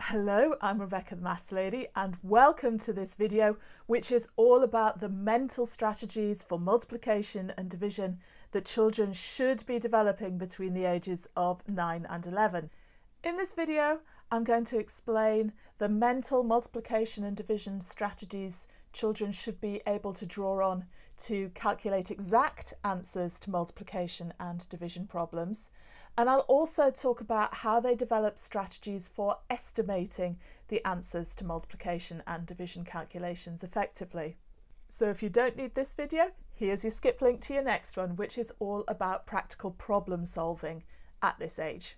Hello, I'm Rebecca the Maths Lady and welcome to this video which is all about the mental strategies for multiplication and division that children should be developing between the ages of 9 and 11. In this video I'm going to explain the mental multiplication and division strategies children should be able to draw on to calculate exact answers to multiplication and division problems. And I'll also talk about how they develop strategies for estimating the answers to multiplication and division calculations effectively. So if you don't need this video, here's your skip link to your next one, which is all about practical problem solving at this age.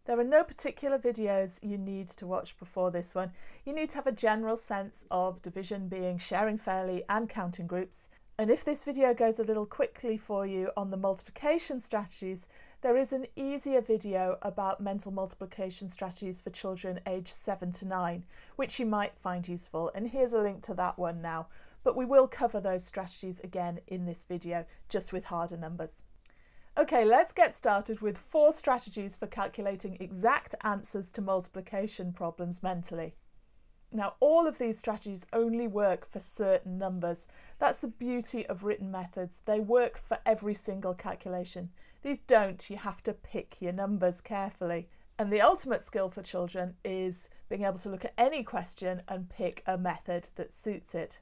There are no particular videos you need to watch before this one. You need to have a general sense of division being sharing fairly and counting groups. And if this video goes a little quickly for you on the multiplication strategies, there is an easier video about mental multiplication strategies for children aged 7 to 9, which you might find useful. And here's a link to that one now. But we will cover those strategies again in this video, just with harder numbers. Okay, let's get started with 4 strategies for calculating exact answers to multiplication problems mentally. Now, all of these strategies only work for certain numbers. That's the beauty of written methods. They work for every single calculation. These don't. You have to pick your numbers carefully. And the ultimate skill for children is being able to look at any question and pick a method that suits it.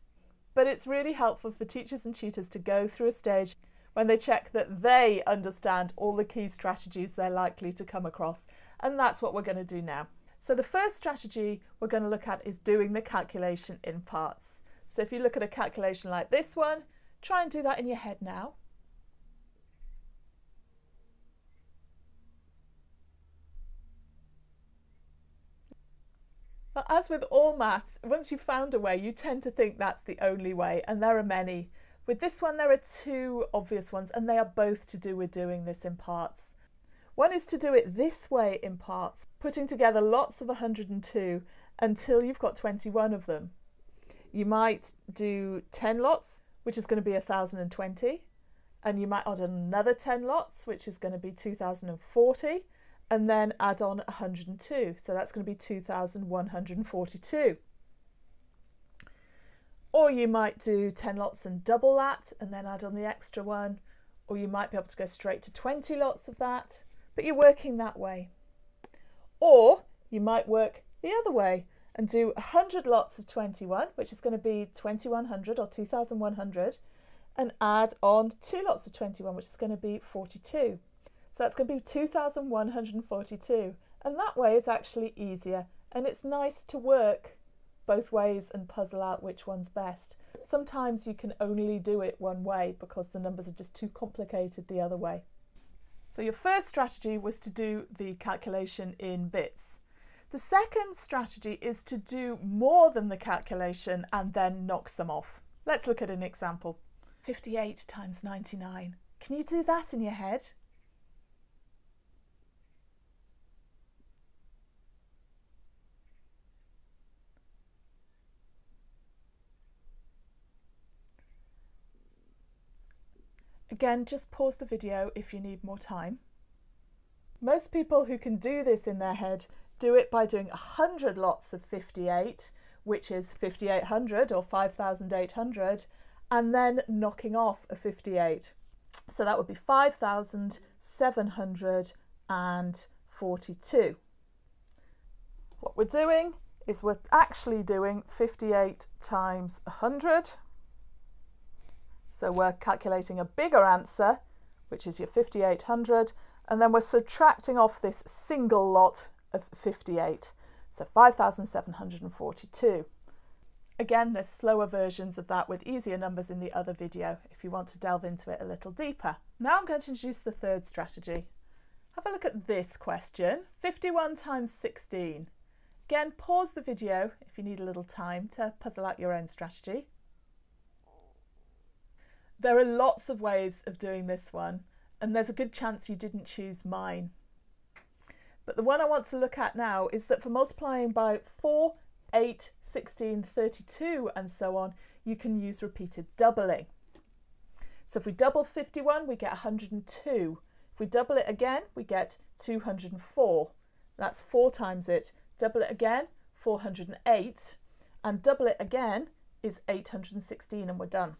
But it's really helpful for teachers and tutors to go through a stage when they check that they understand all the key strategies they're likely to come across. And that's what we're going to do now. So the first strategy we're going to look at is doing the calculation in parts. So if you look at a calculation like this one, try and do that in your head now. But as with all maths, once you've found a way, you tend to think that's the only way, and there are many. With this one, there are 2 obvious ones, and they are both to do with doing this in parts. One is to do it this way in parts, putting together lots of 102 until you've got 21 of them. You might do 10 lots, which is going to be 1020, and you might add another 10 lots, which is going to be 2040, and then add on 102, so that's going to be 2142. Or you might do 10 lots and double that, and then add on the extra one, or you might be able to go straight to 20 lots of that. But you're working that way. Or you might work the other way and do 100 lots of 21, which is going to be 2100 or 2100, and add on 2 lots of 21, which is going to be 42. So that's going to be 2142. And that way is actually easier, and it's nice to work both ways and puzzle out which one's best. Sometimes you can only do it one way because the numbers are just too complicated the other way. So your first strategy was to do the calculation in bits. The second strategy is to do more than the calculation and then knock some off. Let's look at an example. 58 times 99. Can you do that in your head? Again, just pause the video if you need more time. Most people who can do this in their head do it by doing 100 lots of 58, which is 5800 or 5800, and then knocking off a 58. So that would be 5742. What we're doing is we're actually doing 58 times 100. So we're calculating a bigger answer, which is your 5800, and then we're subtracting off this single lot of 58, so 5742. Again, there's slower versions of that with easier numbers in the other video if you want to delve into it a little deeper. Now I'm going to introduce the third strategy. Have a look at this question, 51 times 16. Again, pause the video if you need a little time to puzzle out your own strategy. There are lots of ways of doing this one, and there's a good chance you didn't choose mine. But the one I want to look at now is that for multiplying by 4, 8, 16, 32 and so on, you can use repeated doubling. So if we double 51, we get 102. If we double it again, we get 204. That's 4 times it. Double it again, 408, and double it again is 816, and we're done.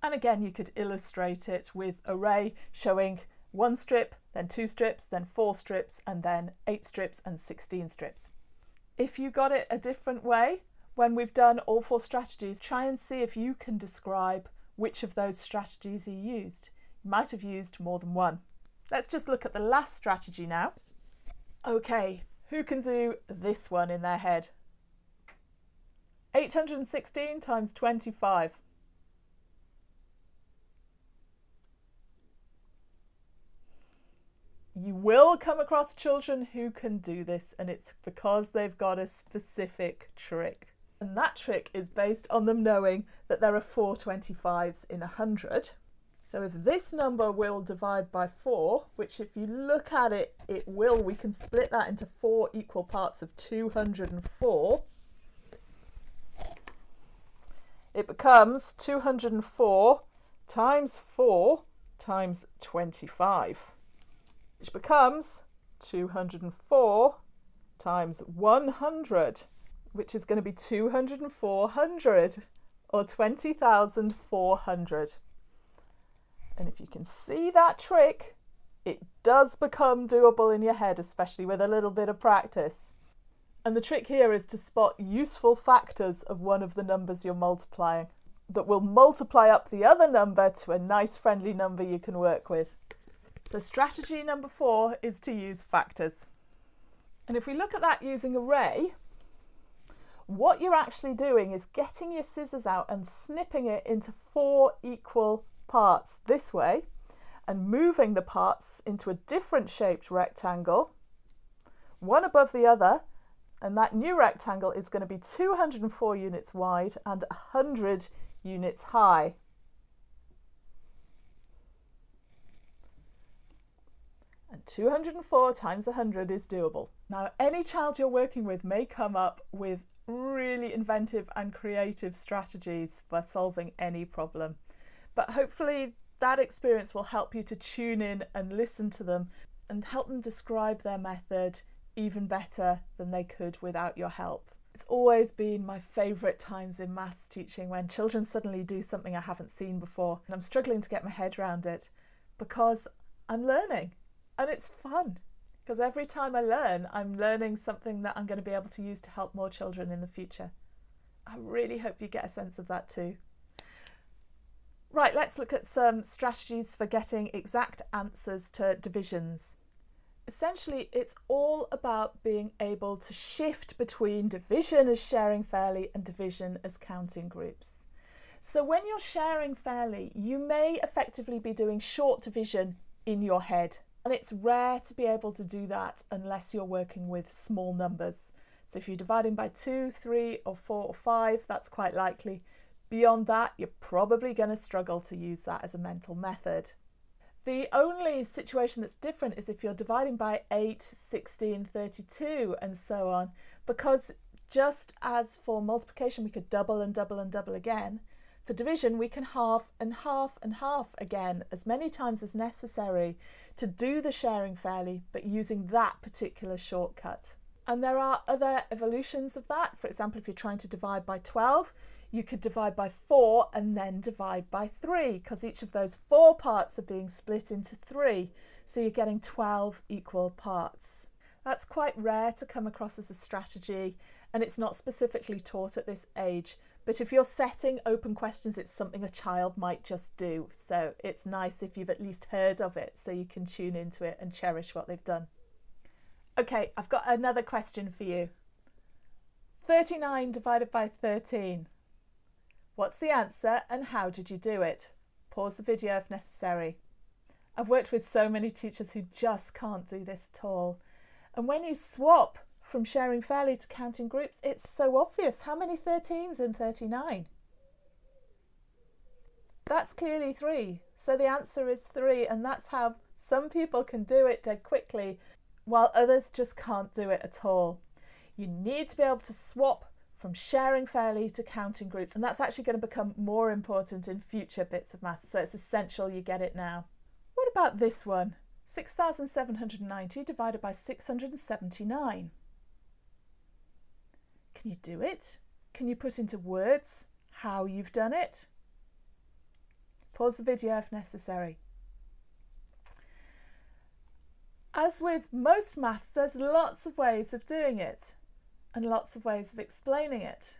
And again, you could illustrate it with array showing 1 strip, then 2 strips, then 4 strips, and then 8 strips and 16 strips. If you got it a different way, when we've done all 4 strategies, try and see if you can describe which of those strategies you used. You might have used more than one. Let's just look at the last strategy now. Okay, who can do this one in their head? 816 times 25. You will come across children who can do this, and it's because they've got a specific trick. And that trick is based on them knowing that there are 4 25s in 100. So if this number will divide by 4, which if you look at it, it will, we can split that into 4 equal parts of 204. It becomes 204 times 4 times 25. Which becomes 204 times 100, which is going to be 20400, or 20,400. And if you can see that trick, it does become doable in your head, especially with a little bit of practice. And the trick here is to spot useful factors of one of the numbers you're multiplying that will multiply up the other number to a nice friendly number you can work with. So strategy number 4 is to use factors. And if we look at that using array, what you're actually doing is getting your scissors out and snipping it into 4 equal parts this way, and moving the parts into a different shaped rectangle, one above the other, and that new rectangle is going to be 204 units wide and 100 units high. And 204 times 100 is doable. Now, any child you're working with may come up with really inventive and creative strategies for solving any problem. But hopefully that experience will help you to tune in and listen to them and help them describe their method even better than they could without your help. It's always been my favourite times in maths teaching when children suddenly do something I haven't seen before and I'm struggling to get my head around it, because I'm learning and it's fun. Because every time I learn, I'm learning something that I'm going to be able to use to help more children in the future. I really hope you get a sense of that too. Right, let's look at some strategies for getting exact answers to divisions. Essentially, it's all about being able to shift between division as sharing fairly and division as counting groups. So when you're sharing fairly, you may effectively be doing short division in your head. And it's rare to be able to do that unless you're working with small numbers. So if you're dividing by 2, 3, or 4, or 5, that's quite likely. Beyond that, you're probably going to struggle to use that as a mental method. The only situation that's different is if you're dividing by 8, 16, 32, and so on, because just as for multiplication we could double and double and double again, for division we can half and half and half again as many times as necessary to do the sharing fairly, but using that particular shortcut. And there are other evolutions of that. For example, if you're trying to divide by 12, you could divide by 4 and then divide by 3, because each of those 4 parts are being split into 3, so you're getting 12 equal parts. That's quite rare to come across as a strategy, and it's not specifically taught at this age. But if you're setting open questions, it's something a child might just do. So it's nice if you've at least heard of it, so you can tune into it and cherish what they've done. Okay, I've got another question for you. 39 divided by 13. What's the answer and how did you do it? Pause the video if necessary. I've worked with so many teachers who just can't do this at all. And when you swap from sharing fairly to counting groups, it's so obvious. How many 13s in 39? That's clearly 3. So the answer is 3, and that's how some people can do it dead quickly, while others just can't do it at all. You need to be able to swap from sharing fairly to counting groups, and that's actually going to become more important in future bits of maths, so it's essential you get it now. What about this one? 6,790 divided by 679. Can you do it? Can you put into words how you've done it? Pause the video if necessary. As with most maths, there's lots of ways of doing it and lots of ways of explaining it.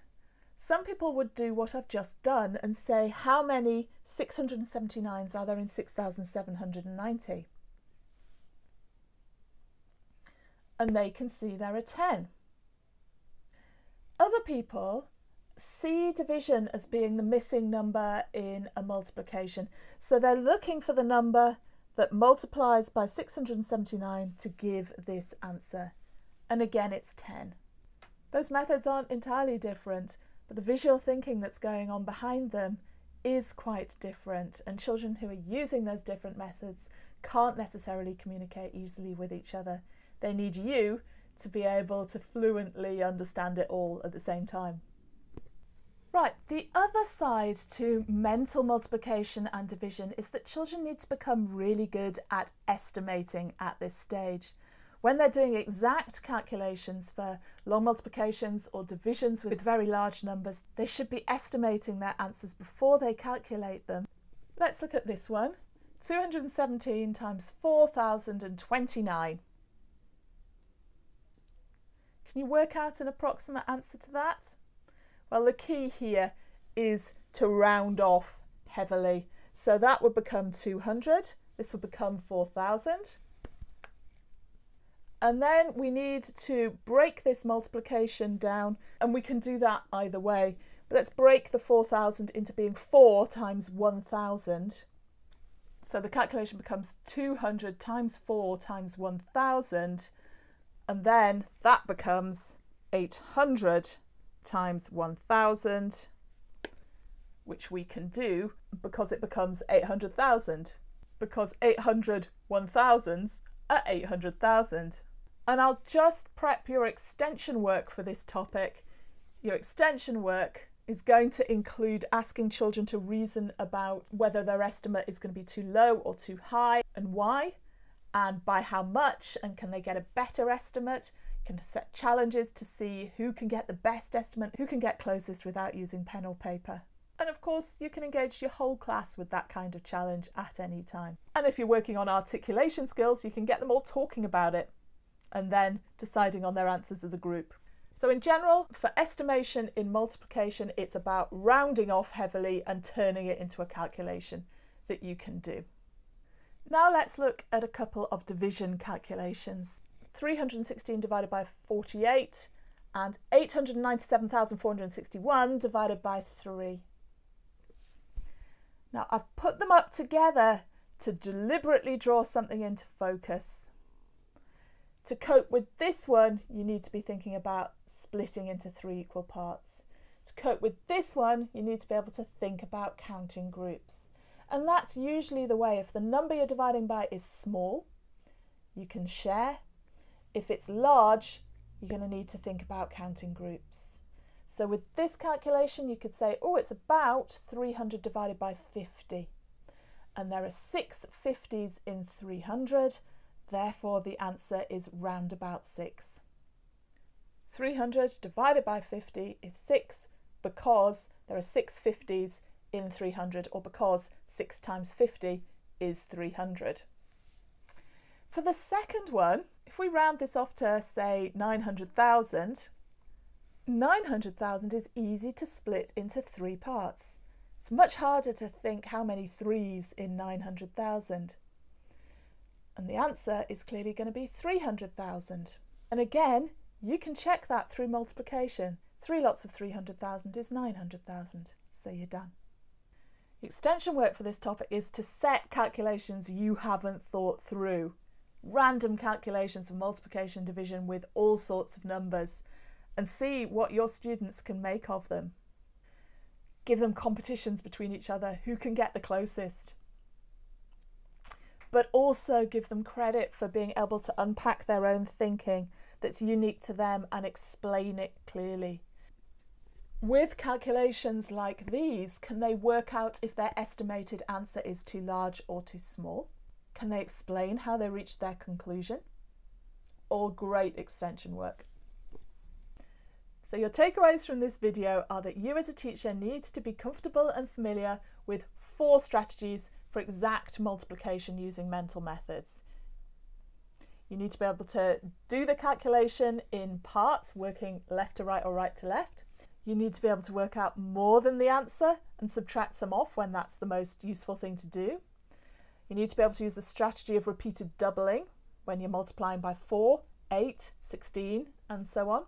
Some people would do what I've just done and say how many 679s are there in 6,790? And they can see there are 10. Other people see division as being the missing number in a multiplication. So they're looking for the number that multiplies by 679 to give this answer. And again, it's 10. Those methods aren't entirely different, but the visual thinking that's going on behind them is quite different. And children who are using those different methods can't necessarily communicate easily with each other. They need you to be able to fluently understand it all at the same time. Right, the other side to mental multiplication and division is that children need to become really good at estimating at this stage. When they're doing exact calculations for long multiplications or divisions with very large numbers, they should be estimating their answers before they calculate them. Let's look at this one. 217 times 4,029. Can you work out an approximate answer to that? Well, the key here is to round off heavily. So that would become 200. This would become 4,000. And then we need to break this multiplication down, and we can do that either way. But let's break the 4,000 into being 4 times 1,000. So the calculation becomes 200 times 4 times 1,000. And then that becomes 800 times 1,000, which we can do because it becomes 800,000, because 800 1,000s are 800,000. And I'll just prep your extension work for this topic. Your extension work is going to include asking children to reason about whether their estimate is going to be too low or too high and why, and by how much, and can they get a better estimate. Can set challenges to see who can get the best estimate, who can get closest without using pen or paper. And of course, you can engage your whole class with that kind of challenge at any time. And if you're working on articulation skills, you can get them all talking about it and then deciding on their answers as a group. So in general, for estimation in multiplication, it's about rounding off heavily and turning it into a calculation that you can do. Now let's look at a couple of division calculations. 316 divided by 48 and 897,461 divided by 3. Now I've put them up together to deliberately draw something into focus. To cope with this one, you need to be thinking about splitting into 3 equal parts. To cope with this one, you need to be able to think about counting groups. And that's usually the way. If the number you're dividing by is small, you can share. If it's large, you're going to need to think about counting groups. So with this calculation, you could say, oh, it's about 300 divided by 50. And there are 6 50s in 300. Therefore, the answer is round about 6. 300 divided by 50 is 6 because there are 6 50s in 300, or because 6 times 50 is 300. For the second one, if we round this off to, say, 900,000, 900,000 is easy to split into 3 parts. It's much harder to think how many 3s in 900,000. And the answer is clearly going to be 300,000. And again, you can check that through multiplication. 3 lots of 300,000 is 900,000. So you're done. The extension work for this topic is to set calculations you haven't thought through. Random calculations of multiplication and division with all sorts of numbers, and see what your students can make of them. Give them competitions between each other, who can get the closest. But also give them credit for being able to unpack their own thinking that's unique to them and explain it clearly. With calculations like these, can they work out if their estimated answer is too large or too small? Can they explain how they reached their conclusion? All great extension work. So your takeaways from this video are that you as a teacher need to be comfortable and familiar with 4 strategies for exact multiplication using mental methods. You need to be able to do the calculation in parts, working left to right or right to left. You need to be able to work out more than the answer and subtract some off when that's the most useful thing to do. You need to be able to use the strategy of repeated doubling when you're multiplying by 4, 8, 16, and so on.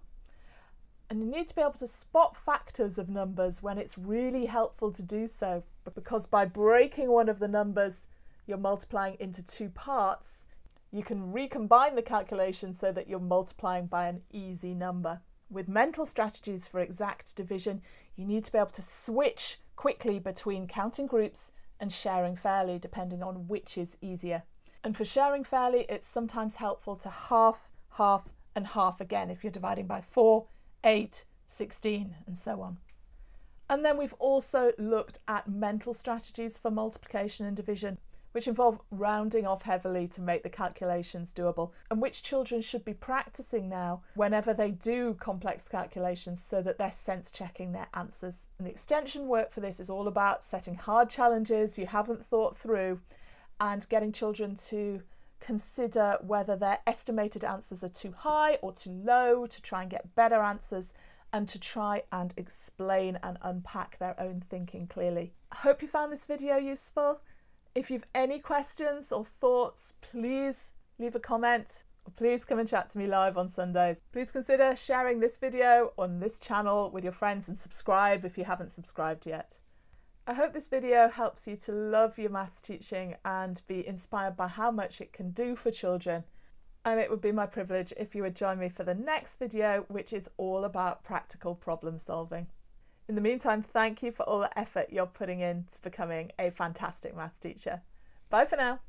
And you need to be able to spot factors of numbers when it's really helpful to do so, because by breaking one of the numbers you're multiplying into 2 parts, you can recombine the calculation so that you're multiplying by an easy number. With mental strategies for exact division, you need to be able to switch quickly between counting groups and sharing fairly, depending on which is easier. And for sharing fairly, it's sometimes helpful to half, half, and half again if you're dividing by 4, 8, 16, and so on. And then we've also looked at mental strategies for multiplication and division, which involve rounding off heavily to make the calculations doable, and which children should be practicing now whenever they do complex calculations so that they're sense checking their answers. And the extension work for this is all about setting hard challenges you haven't thought through and getting children to consider whether their estimated answers are too high or too low, to try and get better answers and to try and explain and unpack their own thinking clearly. I hope you found this video useful. If you've any questions or thoughts, please leave a comment, or please come and chat to me live on Sundays. Please consider sharing this video on this channel with your friends and subscribe if you haven't subscribed yet. I hope this video helps you to love your maths teaching and be inspired by how much it can do for children. And it would be my privilege if you would join me for the next video, which is all about practical problem solving. In the meantime, thank you for all the effort you're putting into becoming a fantastic maths teacher. Bye for now.